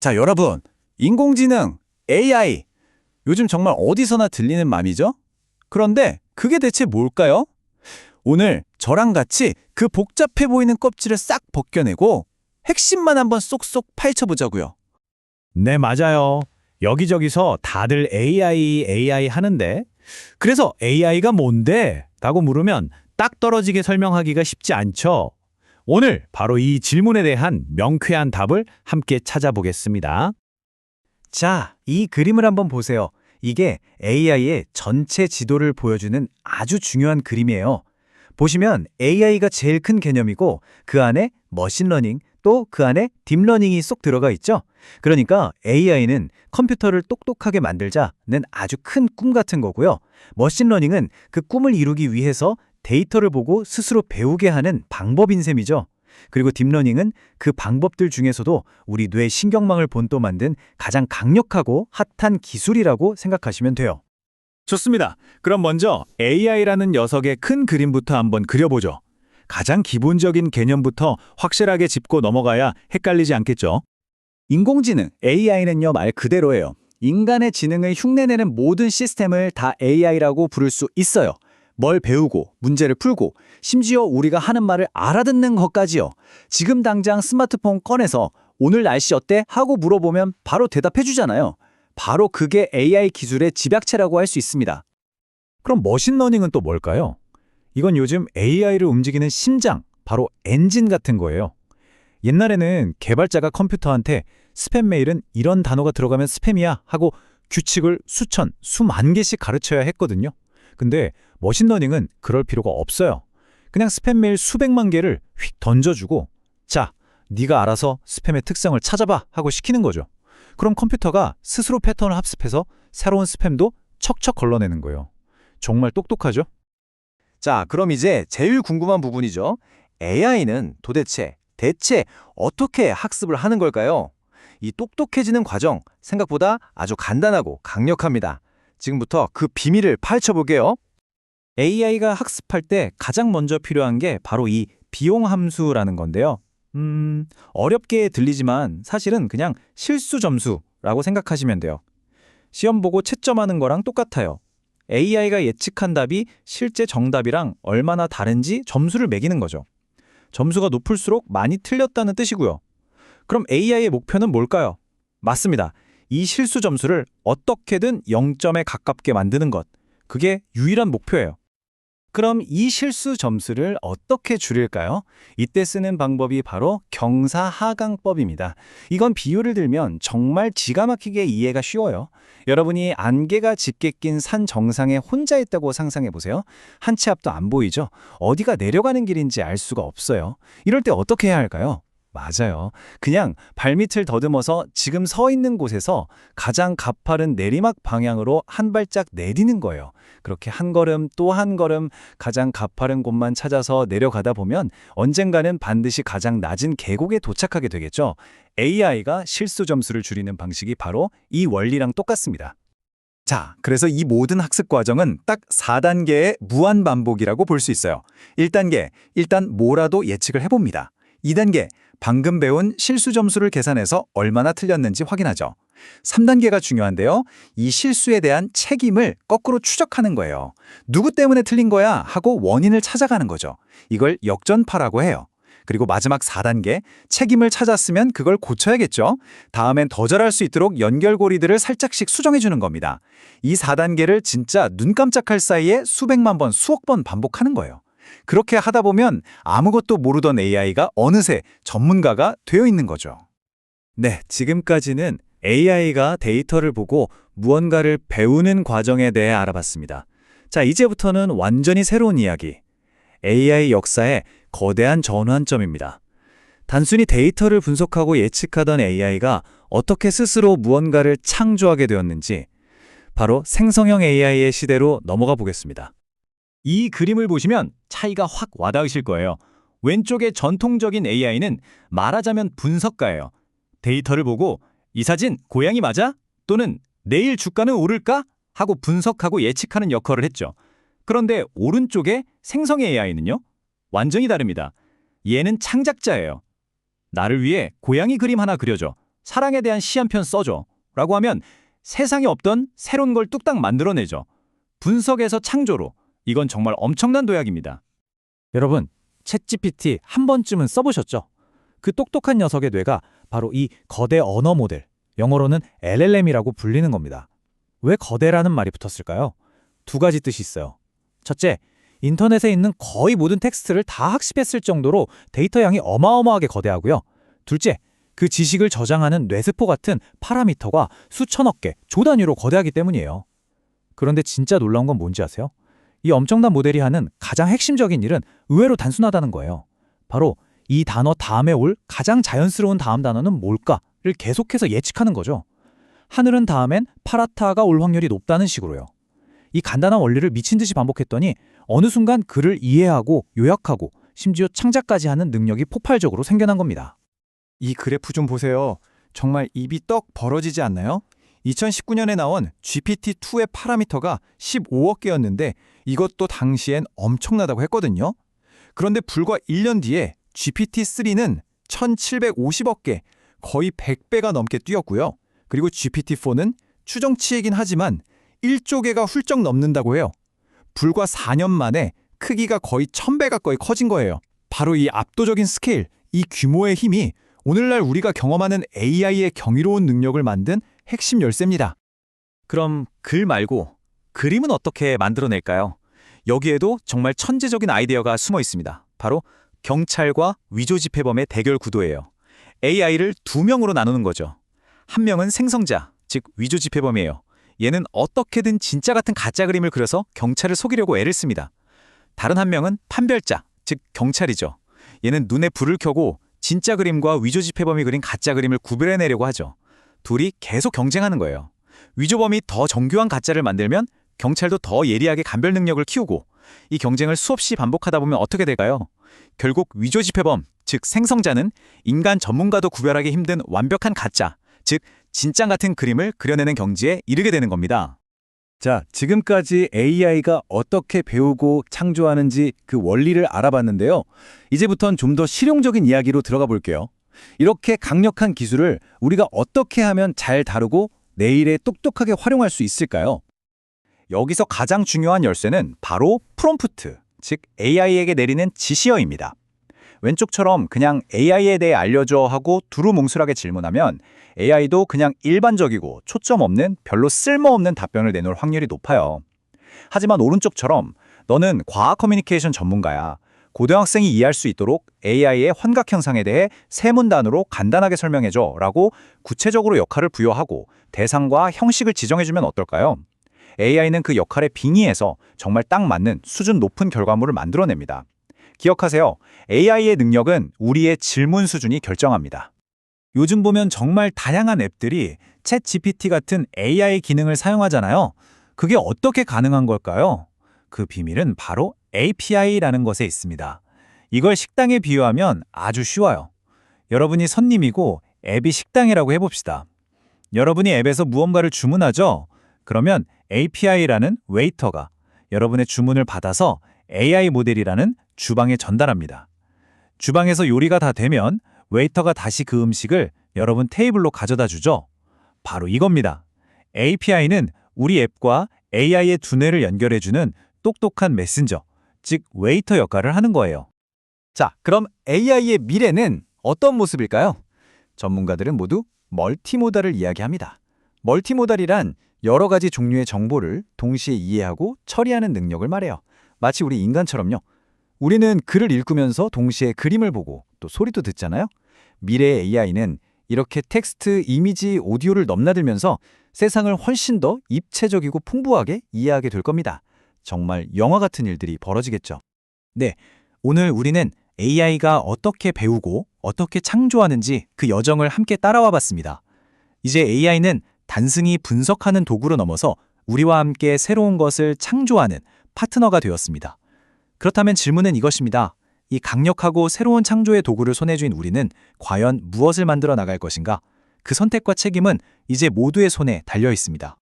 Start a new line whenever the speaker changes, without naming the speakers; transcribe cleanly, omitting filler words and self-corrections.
자, 여러분, 인공지능, AI, 요즘 정말 어디서나 들리는 맘이죠? 그런데 그게 대체 뭘까요? 오늘 저랑 같이 그 복잡해 보이는 껍질을 싹 벗겨내고 핵심만 한번 쏙쏙 파헤쳐보자고요.
네, 맞아요. 여기저기서 다들 AI 하는데, 그래서 AI가 뭔데? 라고 물으면 딱 떨어지게 설명하기가 쉽지 않죠. 오늘 바로 이 질문에 대한 명쾌한 답을 함께 찾아보겠습니다.
자, 이 그림을 한번 보세요. 이게 AI의 전체 지도를 보여주는 아주 중요한 그림이에요. 보시면 AI가 제일 큰 개념이고 그 안에 머신러닝 또 그 안에 딥러닝이 쏙 들어가 있죠. 그러니까 AI는 컴퓨터를 똑똑하게 만들자는 아주 큰 꿈 같은 거고요. 머신러닝은 그 꿈을 이루기 위해서 데이터를 보고 스스로 배우게 하는 방법인 셈이죠. 그리고 딥러닝은 그 방법들 중에서도 우리 뇌 신경망을 본떠 만든 가장 강력하고 핫한 기술이라고 생각하시면 돼요.
좋습니다. 그럼 먼저 AI라는 녀석의 큰 그림부터 한번 그려보죠. 가장 기본적인 개념부터 확실하게 짚고 넘어가야 헷갈리지 않겠죠?
인공지능, AI는요, 말 그대로예요. 인간의 지능을 흉내내는 모든 시스템을 다 AI라고 부를 수 있어요. 뭘 배우고, 문제를 풀고, 심지어 우리가 하는 말을 알아듣는 것까지요. 지금 당장 스마트폰 꺼내서 오늘 날씨 어때? 하고 물어보면 바로 대답해 주잖아요. 바로 그게 AI 기술의 집약체라고 할 수 있습니다.
그럼 머신러닝은 또 뭘까요? 이건 요즘 AI를 움직이는 심장, 바로 엔진 같은 거예요. 옛날에는 개발자가 컴퓨터한테 스팸 메일은 이런 단어가 들어가면 스팸이야 하고 규칙을 수천, 수만 개씩 가르쳐야 했거든요. 근데 머신러닝은 그럴 필요가 없어요. 그냥 스팸 메일 수백만 개를 휙 던져주고 자, 네가 알아서 스팸의 특성을 찾아봐 하고 시키는 거죠. 그럼 컴퓨터가 스스로 패턴을 합습해서 새로운 스팸도 척척 걸러내는 거예요. 정말 똑똑하죠?
자, 그럼 이제 제일 궁금한 부분이죠. AI는 대체 어떻게 학습을 하는 걸까요? 이 똑똑해지는 과정, 생각보다 아주 간단하고 강력합니다. 지금부터 그 비밀을 파헤쳐볼게요.
AI가 학습할 때 가장 먼저 필요한 게 바로 이 비용 함수라는 건데요. 어렵게 들리지만 사실은 그냥 실수 점수라고 생각하시면 돼요. 시험 보고 채점하는 거랑 똑같아요. AI가 예측한 답이 실제 정답이랑 얼마나 다른지 점수를 매기는 거죠. 점수가 높을수록 많이 틀렸다는 뜻이고요. 그럼 AI의 목표는 뭘까요? 맞습니다. 이 실수 점수를 어떻게든 0점에 가깝게 만드는 것. 그게 유일한 목표예요. 그럼 이 실수 점수를 어떻게 줄일까요? 이때 쓰는 방법이 바로 경사하강법입니다. 이건 비유를 들면 정말 기가 막히게 이해가 쉬워요. 여러분이 안개가 짙게 낀 산 정상에 혼자 있다고 상상해 보세요. 한 치 앞도 안 보이죠? 어디가 내려가는 길인지 알 수가 없어요. 이럴 때 어떻게 해야 할까요? 맞아요. 그냥 발밑을 더듬어서 지금 서 있는 곳에서 가장 가파른 내리막 방향으로 한 발짝 내디는 거예요. 그렇게 한 걸음 또 한 걸음 가장 가파른 곳만 찾아서 내려가다 보면 언젠가는 반드시 가장 낮은 계곡에 도착하게 되겠죠. AI가 실수 점수를 줄이는 방식이 바로 이 원리랑 똑같습니다.
자, 그래서 이 모든 학습 과정은 딱 4단계의 무한 반복이라고 볼 수 있어요. 1단계, 일단 뭐라도 예측을 해봅니다. 2단계, 방금 배운 실수 점수를 계산해서 얼마나 틀렸는지 확인하죠. 3단계가 중요한데요. 이 실수에 대한 책임을 거꾸로 추적하는 거예요. 누구 때문에 틀린 거야 하고 원인을 찾아가는 거죠. 이걸 역전파라고 해요. 그리고 마지막 4단계, 책임을 찾았으면 그걸 고쳐야겠죠. 다음엔 더 잘할 수 있도록 연결고리들을 살짝씩 수정해주는 겁니다. 이 4단계를 진짜 눈 깜짝할 사이에 수백만 번, 수억 번 반복하는 거예요. 그렇게 하다 보면 아무것도 모르던 AI가 어느새 전문가가 되어 있는 거죠.
네, 지금까지는 AI가 데이터를 보고 무언가를 배우는 과정에 대해 알아봤습니다. 자, 이제부터는 완전히 새로운 이야기. AI 역사의 거대한 전환점입니다. 단순히 데이터를 분석하고 예측하던 AI가 어떻게 스스로 무언가를 창조하게 되었는지 바로 생성형 AI의 시대로 넘어가 보겠습니다.
이 그림을 보시면 차이가 확 와닿으실 거예요. 왼쪽의 전통적인 AI는 말하자면 분석가예요. 데이터를 보고 이 사진 고양이 맞아? 또는 내일 주가는 오를까? 하고 분석하고 예측하는 역할을 했죠. 그런데 오른쪽의 생성 AI는요? 완전히 다릅니다. 얘는 창작자예요. 나를 위해 고양이 그림 하나 그려줘.
사랑에 대한 시 한 편 써줘 라고 하면 세상에 없던 새로운 걸 뚝딱 만들어내죠. 분석에서 창조로. 이건 정말 엄청난 도약입니다.
여러분, 챗GPT 한 번쯤은 써보셨죠? 그 똑똑한 녀석의 뇌가 바로 이 거대 언어 모델, 영어로는 LLM이라고 불리는 겁니다. 왜 거대라는 말이 붙었을까요? 두 가지 뜻이 있어요. 첫째, 인터넷에 있는 거의 모든 텍스트를 다 학습했을 정도로 데이터 양이 어마어마하게 거대하고요. 둘째, 그 지식을 저장하는 뇌세포 같은 파라미터가 수천억 개, 조 단위로 거대하기 때문이에요. 그런데 진짜 놀라운 건 뭔지 아세요? 이 엄청난 모델이 하는 가장 핵심적인 일은 의외로 단순하다는 거예요. 바로 이 단어 다음에 올 가장 자연스러운 다음 단어는 뭘까를 계속해서 예측하는 거죠. 하늘은 다음엔 파라타가 올 확률이 높다는 식으로요. 이 간단한 원리를 미친 듯이 반복했더니 어느 순간 글을 이해하고 요약하고 심지어 창작까지 하는 능력이 폭발적으로 생겨난 겁니다.
이 그래프 좀 보세요. 정말 입이 떡 벌어지지 않나요? 2019년에 나온 GPT-2의 파라미터가 15억 개였는데 이것도 당시엔 엄청나다고 했거든요. 그런데 불과 1년 뒤에 GPT-3는 1750억 개, 거의 100배가 넘게 뛰었고요. 그리고 GPT-4는 추정치이긴 하지만 1조 개가 훌쩍 넘는다고 해요. 불과 4년 만에 크기가 거의 1000배 가까이 커진 거예요. 바로 이 압도적인 스케일, 이 규모의 힘이 오늘날 우리가 경험하는 AI의 경이로운 능력을 만든 핵심 열쇠입니다.
그럼 글 말고 그림은 어떻게 만들어낼까요? 여기에도 정말 천재적인 아이디어가 숨어 있습니다. 바로 경찰과 위조지폐범의 대결 구도예요. AI를 두 명으로 나누는 거죠. 한 명은 생성자, 즉 위조지폐범이에요. 얘는 어떻게든 진짜 같은 가짜 그림을 그려서 경찰을 속이려고 애를 씁니다. 다른 한 명은 판별자, 즉 경찰이죠. 얘는 눈에 불을 켜고 진짜 그림과 위조지폐범이 그린 가짜 그림을 구별해내려고 하죠. 둘이 계속 경쟁하는 거예요. 위조범이 더 정교한 가짜를 만들면 경찰도 더 예리하게 감별 능력을 키우고, 이 경쟁을 수없이 반복하다 보면 어떻게 될까요? 결국 위조지폐범, 즉 생성자는 인간 전문가도 구별하기 힘든 완벽한 가짜, 즉 진짜 같은 그림을 그려내는 경지에 이르게 되는 겁니다.
자, 지금까지 AI가 어떻게 배우고 창조하는지 그 원리를 알아봤는데요. 이제부턴 좀 더 실용적인 이야기로 들어가 볼게요. 이렇게 강력한 기술을 우리가 어떻게 하면 잘 다루고 내일에 똑똑하게 활용할 수 있을까요? 여기서 가장 중요한 열쇠는 바로 프롬프트, 즉 AI에게 내리는 지시어입니다. 왼쪽처럼 그냥 AI에 대해 알려줘 하고 두루뭉술하게 질문하면 AI도 그냥 일반적이고 초점 없는 별로 쓸모없는 답변을 내놓을 확률이 높아요. 하지만 오른쪽처럼 너는 과학 커뮤니케이션 전문가야. 고등학생이 이해할 수 있도록 AI의 환각 현상에 대해 세 문단으로 간단하게 설명해줘 라고 구체적으로 역할을 부여하고 대상과 형식을 지정해주면 어떨까요? AI는 그 역할에 빙의해서 정말 딱 맞는 수준 높은 결과물을 만들어냅니다. 기억하세요. AI의 능력은 우리의 질문 수준이 결정합니다.
요즘 보면 정말 다양한 앱들이 챗 GPT 같은 AI 기능을 사용하잖아요. 그게 어떻게 가능한 걸까요? 그 비밀은 바로 API라는 것에 있습니다. 이걸 식당에 비유하면 아주 쉬워요. 여러분이 손님이고 앱이 식당이라고 해봅시다. 여러분이 앱에서 무언가를 주문하죠? 그러면 API라는 웨이터가 여러분의 주문을 받아서 AI 모델이라는 주방에 전달합니다. 주방에서 요리가 다 되면 웨이터가 다시 그 음식을 여러분 테이블로 가져다 주죠. 바로 이겁니다. API는 우리 앱과 AI의 두뇌를 연결해주는 똑똑한 메신저, 즉 웨이터 역할을 하는 거예요.
자, 그럼 AI의 미래는 어떤 모습일까요? 전문가들은 모두 멀티모달을 이야기합니다. 멀티모달이란 여러 가지 종류의 정보를 동시에 이해하고 처리하는 능력을 말해요. 마치 우리 인간처럼요. 우리는 글을 읽으면서 동시에 그림을 보고 또 소리도 듣잖아요. 미래의 AI는 이렇게 텍스트, 이미지, 오디오를 넘나들면서 세상을 훨씬 더 입체적이고 풍부하게 이해하게 될 겁니다. 정말 영화 같은 일들이 벌어지겠죠.
네, 오늘 우리는 AI가 어떻게 배우고 어떻게 창조하는지 그 여정을 함께 따라와 봤습니다. 이제 AI는 단순히 분석하는 도구로 넘어서 우리와 함께 새로운 것을 창조하는 파트너가 되었습니다. 그렇다면 질문은 이것입니다. 이 강력하고 새로운 창조의 도구를 손에 쥔 우리는 과연 무엇을 만들어 나갈 것인가? 그 선택과 책임은 이제 모두의 손에 달려 있습니다.